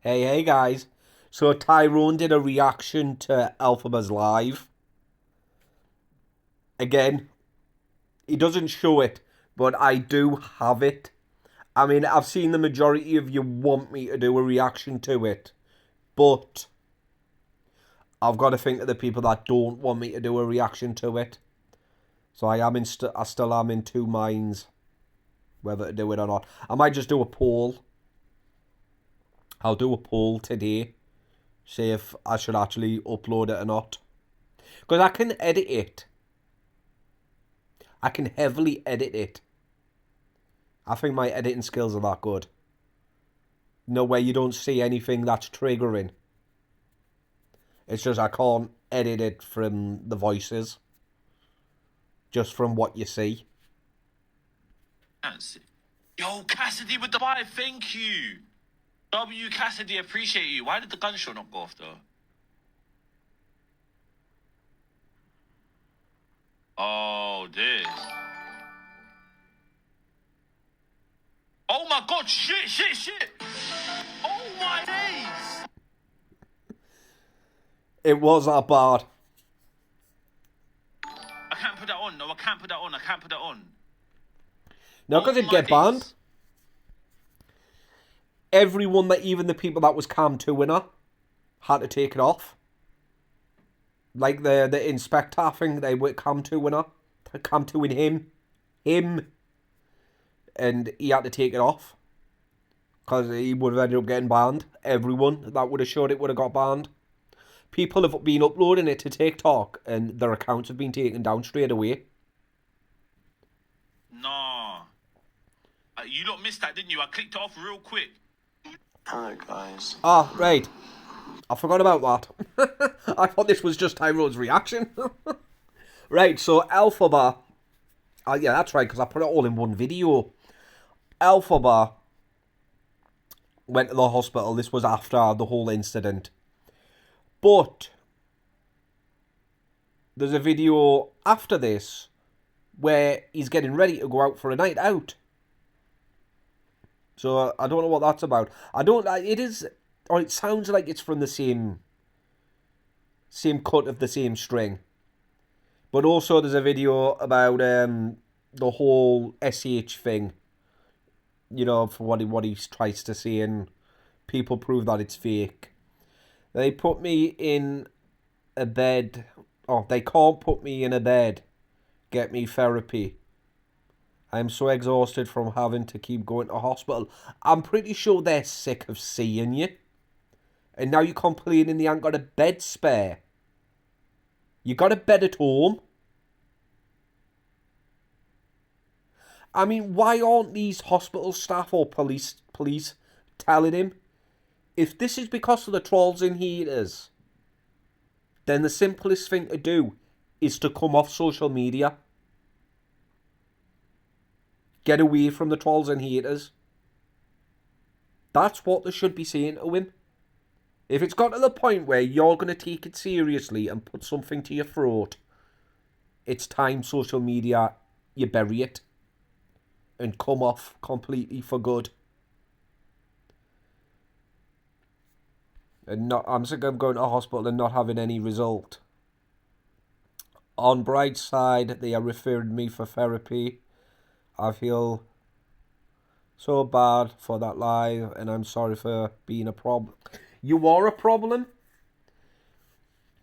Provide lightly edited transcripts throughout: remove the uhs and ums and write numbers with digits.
Hey guys. So Tyrone did a reaction to Alphaba's live. Again, he doesn't show it, but I do have it. I mean, I've seen the majority of you want me to do a reaction to it, but I've got to think of the people that don't want me to do a reaction to it. So I still am in two minds whether to do it or not. I might just do a poll. I'll do a poll today. See if I should actually upload it or not. Because I can edit it. I can heavily edit it. I think my editing skills are that good. No way you don't see anything that's triggering. It's just I can't edit it from the voices. Just from what you see. Yo, Cassidy with the buy, thank you. W Cassidy, appreciate you. Why did the gunshot not go off though? Oh, this. Oh my god, shit. Oh my days. It was that bad. I can't put that on. No, I can't put that on. No, because it'd get banned. Everyone, that even the people that was Cam 2 winner, had to take it off. Like the inspector thing, they were Cam 2 winner. Cam 2 in him. And he had to take it off. Because he would have ended up getting banned. Everyone that would have showed it would have got banned. People have been uploading it to TikTok and their accounts have been taken down straight away. Nah. You lot missed that, didn't you? I clicked it off real quick. Hello, guys. Ah, right. I forgot about that. I thought this was just Tyrone's reaction. Right, so elphaba. Yeah, that's right, because I put it all in one video. Elphaba went to the hospital. This was after the whole incident. But there's a video after this where he's getting ready to go out for a night out. So I don't know what that's about. It sounds like it's from the same cut of the same string. But also there's a video about the whole SH thing. You know, for what he tries to say, and people prove that it's fake. They put me in a bed. Oh, they can't put me in a bed. Get me therapy. I'm so exhausted from having to keep going to hospital. I'm pretty sure they're sick of seeing you. And now you're complaining they ain't got a bed spare. You got a bed at home. I mean, why aren't these hospital staff or police telling him, if this is because of the trolls and haters, then the simplest thing to do is to come off social media. Get away from the trolls and haters. That's what they should be saying to him. If it's got to the point where you're going to take it seriously and put something to your throat, it's time social media, you bury it and come off completely for good. And I'm sick of going to hospital and not having any result. On bright side, they are referring me for therapy. I feel so bad for that live, and I'm sorry for being a problem. You are a problem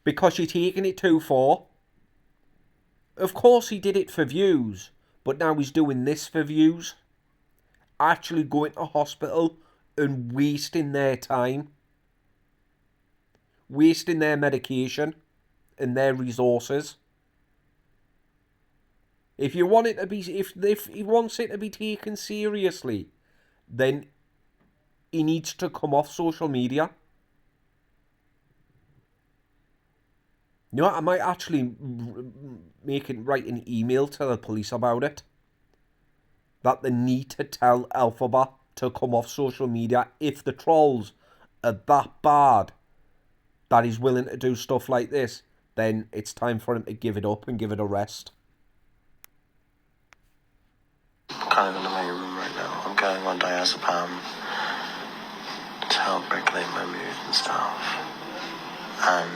because you're taking it too far. Of course he did it for views, but now he's doing this for views. Actually going to hospital and wasting their time. Wasting their medication and their resources. If you want it to be, if he wants it to be taken seriously, then he needs to come off social media. You know what, I might actually write an email to the police about it. That they need to tell elphaba to come off social media if the trolls are that bad that he's willing to do stuff like this, then it's time for him to give it up and give it a rest. I'm kind of in the main room right now. I'm going on diazepam to help regulate my mood and stuff. And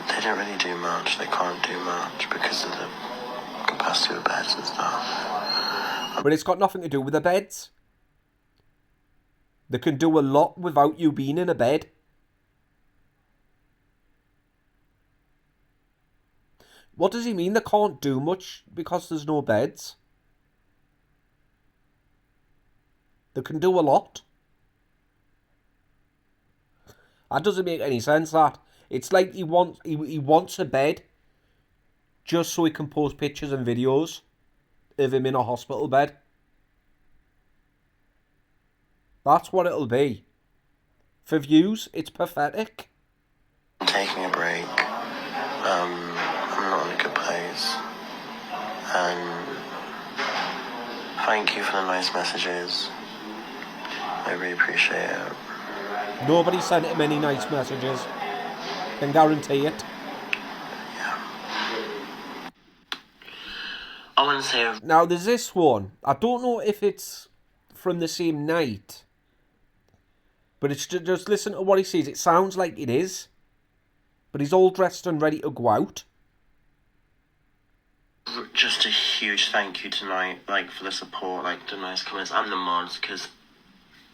they don't really do much. They can't do much because of the capacity of beds and stuff. But it's got nothing to do with the beds. They can do a lot without you being in a bed. What does he mean they can't do much because there's no beds? They can do a lot. That doesn't make any sense, that. It's like he wants a bed just so he can post pictures and videos of him in a hospital bed. That's what it'll be. For views, it's pathetic. I'm taking a break. I'm not in a good place. And thank you for the nice messages. I really appreciate it. Nobody sent him any nice messages. Can guarantee it. Yeah. I want to say... Now, there's this one. I don't know if it's from the same night. But it's just listen to what he says. It sounds like it is. But he's all dressed and ready to go out. Just a huge thank you tonight, like, for the support, like, the nice comments and the mods, because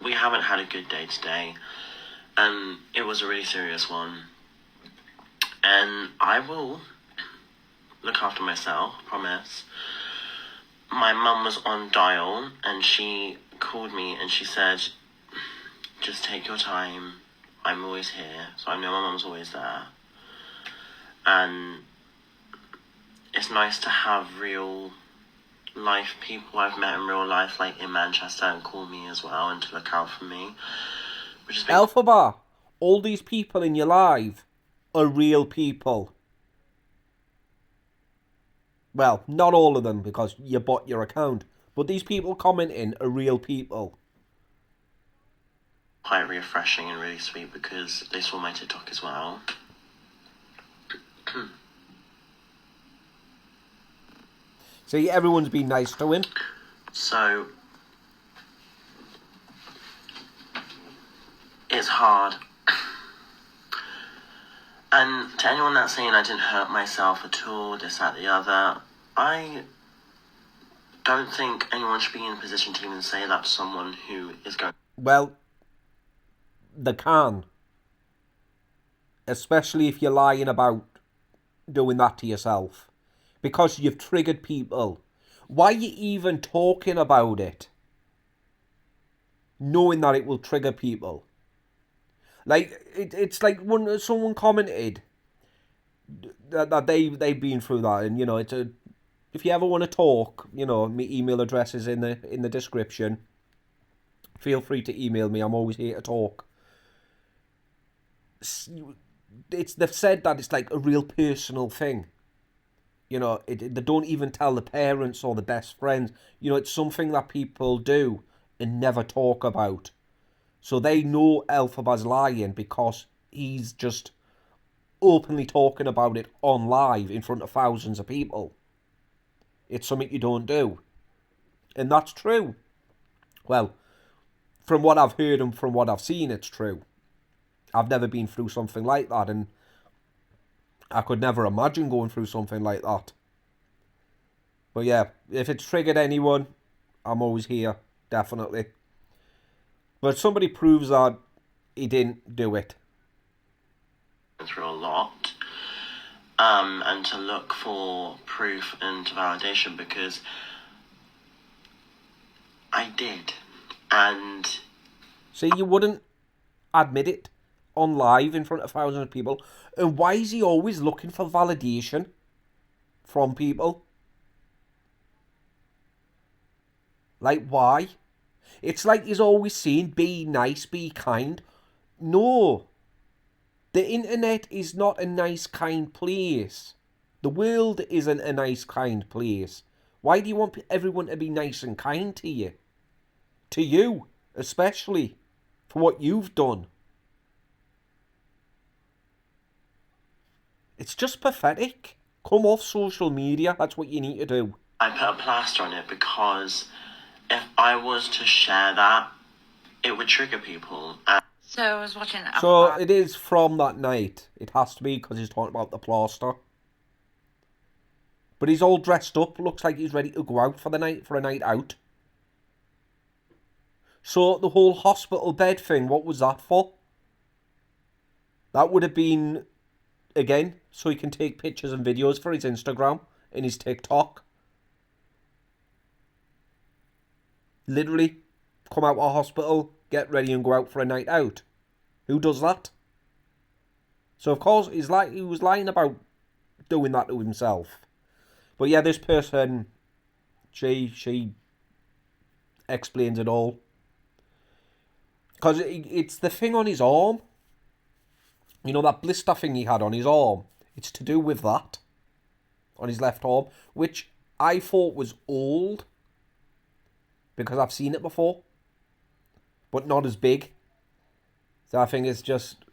we haven't had a good day today. And it was a really serious one. And I will look after myself, promise. My mum was on dial, and she called me, and she said, just take your time. I'm always here. So I know my mum's always there. And it's nice to have real life people I've met in real life, like in Manchester, and call me as well, and to look out for me. Which has been... Elphaba, all these people in your life are real people. Well, not all of them, because you bought your account. But these people commenting are real people. Quite refreshing and really sweet, because they saw my TikTok as well. See, everyone's been nice to him. So, it's hard. And to anyone that's saying I didn't hurt myself at all, this, that, the other, I don't think anyone should be in a position to even say that to someone who is going... Well, they can. Especially if you're lying about doing that to yourself. Because you've triggered people. Why are you even talking about it? Knowing that it will trigger people. Like, it's like when someone commented that they've been through that. And, you know, if you ever want to talk, you know, my email address is in the description. Feel free to email me. I'm always here to talk. They've said that it's like a real personal thing. You know, they don't even tell the parents or the best friends. You know, it's something that people do and never talk about. So they know Elphaba's lying because he's just openly talking about it on live in front of thousands of people. It's something you don't do. And that's true. Well, from what I've heard and from what I've seen, it's true. I've never been through something like that, and I could never imagine going through something like that. But yeah, if it's triggered anyone, I'm always here, definitely. But somebody proves that he didn't do it. Through a lot. And to look for proof and validation, because I did. And... See, you wouldn't admit it on live in front of thousands of people. And why is he always looking for validation from people? Like, why? It's like he's always saying, be nice, be kind. No. The internet is not a nice, kind place. The world isn't a nice, kind place. Why do you want everyone to be nice and kind to you? To you, especially, for what you've done. It's just pathetic. Come off social media. That's what you need to do. I put a plaster on it because if I was to share that, it would trigger people. So I was watching. So it is from that night. It has to be because he's talking about the plaster. But he's all dressed up. Looks like he's ready to go out for the night, for a night out. So the whole hospital bed thing, what was that for? That would have been, again, so he can take pictures and videos for his Instagram and his TikTok. Literally, come out of hospital, get ready and go out for a night out. Who does that? So of course he was lying about doing that to himself. But yeah, this person, she explains it all. Because it's the thing on his arm. You know, that blister thing he had on his arm. It's to do with that. On his left arm. Which I thought was old. Because I've seen it before. But not as big. So I think it's just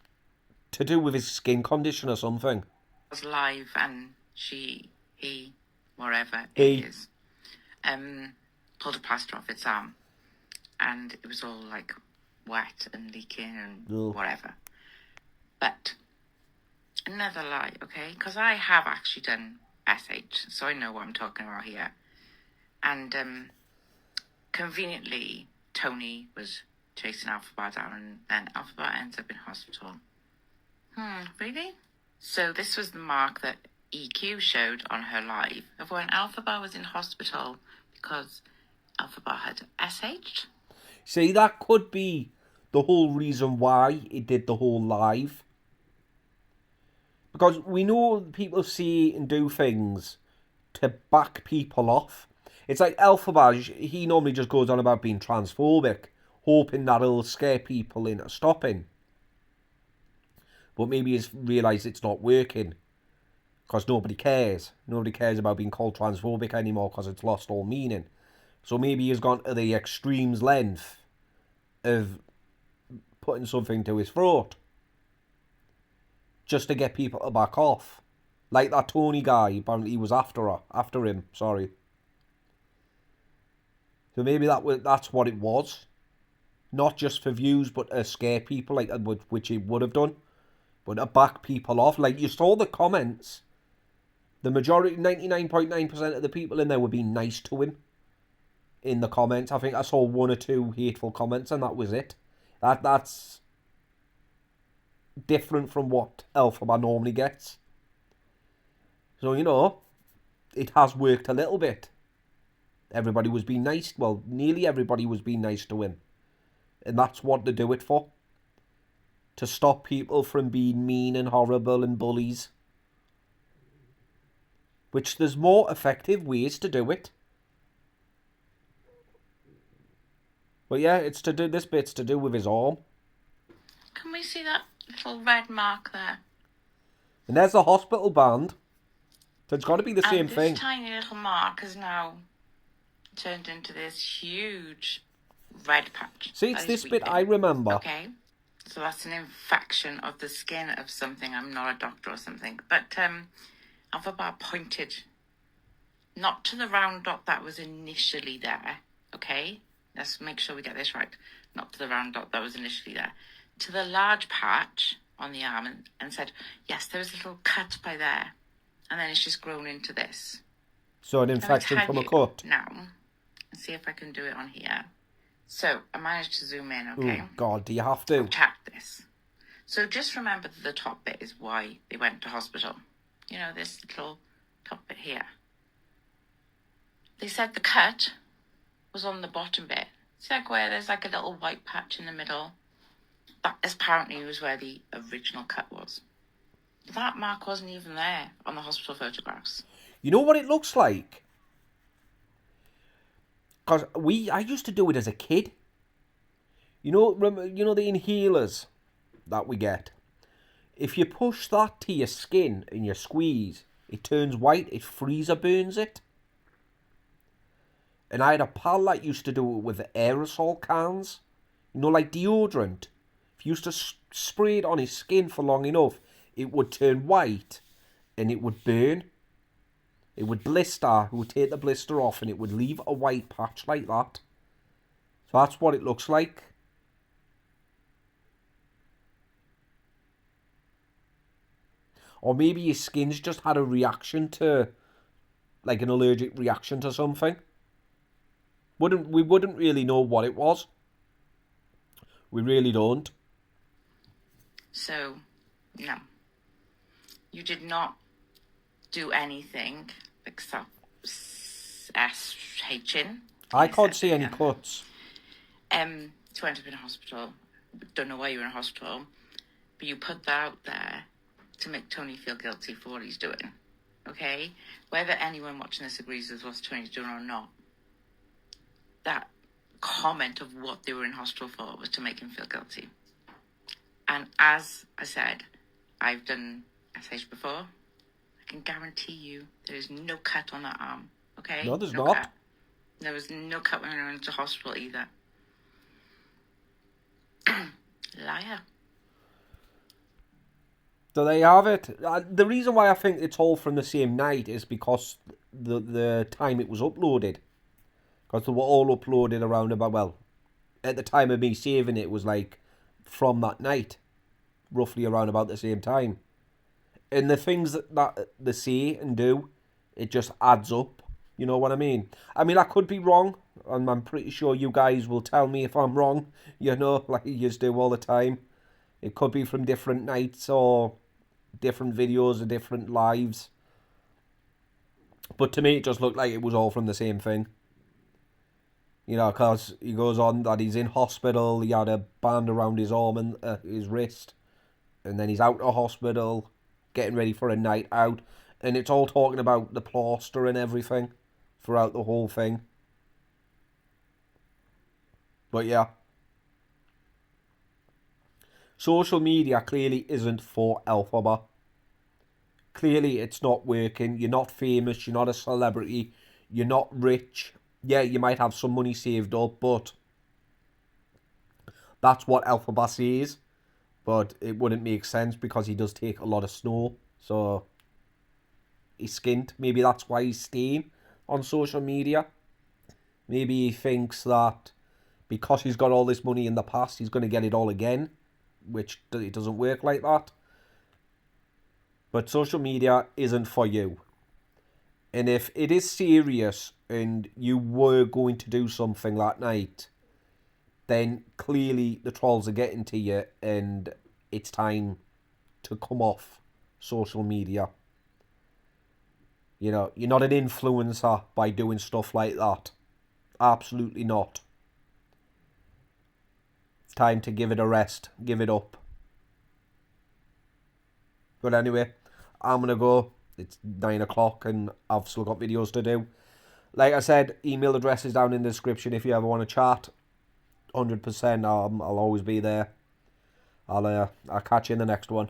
to do with his skin condition or something. Was live and he, wherever He. it is, pulled a plaster off its arm. And it was all like wet and leaking and whatever. But another lie, okay? Because I have actually done SH, so I know what I'm talking about here. And conveniently, Tony was chasing elphaba down, and then elphaba ends up in hospital. Really? So this was the mark that EQ showed on her live of when elphaba was in hospital because elphaba had SH'd. See, that could be the whole reason why it did the whole live. Because we know people see and do things to back people off. It's like elphaba, he normally just goes on about being transphobic, hoping that it'll scare people into stopping. But maybe he's realised it's not working. Because nobody cares. Nobody cares about being called transphobic anymore because it's lost all meaning. So maybe he's gone to the extremes length of putting something to his throat. Just to get people to back off. Like that Tony guy, apparently he was after him, sorry. So maybe that's what it was. Not just for views, but to scare people, like which it would have done. But to back people off. Like, you saw the comments. The majority, 99.9% of the people in there were being nice to him. In the comments. I think I saw one or two hateful comments and that was it. That's different from what elphaba normally gets. So, you know, it has worked a little bit. Everybody was being nice. Well, nearly everybody was being nice to him. And that's what they do it for. To stop people from being mean and horrible and bullies. Which there's more effective ways to do it. But yeah, this bit's to do with his arm. Can we see that little red mark there? And there's the hospital band. So it's got to be the same thing. This tiny little mark has now turned into this huge red patch. See, it's this bit I remember. Okay. So that's an infection of the skin of something. I'm not a doctor or something. But elphaba pointed not to the round dot that was initially there. Okay? Let's make sure we get this right. Not to the round dot that was initially there. To the large patch on the arm and said, yes, there was a little cut by there. And then it's just grown into this. So an infection from a cut. Now, let's see if I can do it on here. So, I managed to zoom in, okay? Oh, God, do you have to? Tap this. So, just remember that the top bit is why they went to hospital. You know, this little top bit here. They said the cut was on the bottom bit. See like where there's like a little white patch in the middle? That apparently was where the original cut was. That mark wasn't even there on the hospital photographs. You know what it looks like? Because I used to do it as a kid. You know the inhalers that we get? If you push that to your skin and you squeeze, it turns white, it freezer burns it. And I had a pal that used to do it with aerosol cans. You know, like deodorant. If you used to spray it on his skin for long enough, it would turn white and it would burn. It would blister. It would take the blister off and it would leave a white patch like that. So that's what it looks like. Or maybe his skin's just had a reaction to, like an allergic reaction to something. We wouldn't really know what it was. We really don't. So, no. You did not do anything except SHing. I can't see any cuts. To end up in a hospital. Don't know why you were in hospital. But you put that out there to make Tony feel guilty for what he's doing. Okay? Whether anyone watching this agrees with what Tony's doing or not, that comment of what they were in hospital for was to make him feel guilty. And as I said, I've done SH before. I can guarantee you there is no cut on that arm. Okay? No, there's not. Cut. There was no cut when I went to hospital either. Liar. So there you have it. The reason why I think it's all from the same night is because the time it was uploaded. Because they were all uploaded around about, well, at the time of me saving it was like from that night. Roughly around about the same time. And the things that they say and do, it just adds up. You know what I mean? I mean, I could be wrong. And I'm pretty sure you guys will tell me if I'm wrong. You know, like you just do all the time. It could be from different nights or different videos or different lives. But to me, it just looked like it was all from the same thing. You know, because he goes on that he's in hospital, he had a band around his arm and his wrist. And then he's out of hospital, getting ready for a night out. And it's all talking about the plaster and everything throughout the whole thing. But yeah. Social media clearly isn't for elphaba. Clearly it's not working. You're not famous. You're not a celebrity. You're not rich. Yeah, you might have some money saved up, but that's what elphaba says. But it wouldn't make sense because he does take a lot of snow. So he's skint. Maybe that's why he's staying on social media. Maybe he thinks that because he's got all this money in the past, he's going to get it all again. Which it doesn't work like that. But social media isn't for you. And if it is serious and you were going to do something that night, then clearly the trolls are getting to you and it's time to come off social media. You know, you're not an influencer by doing stuff like that. Absolutely not. It's time to give it a rest. Give it up. But anyway, I'm going to go. It's 9 o'clock and I've still got videos to do. Like I said, email address is down in the description if you ever want to chat. 100%, I'll always be there. I'll catch you in the next one.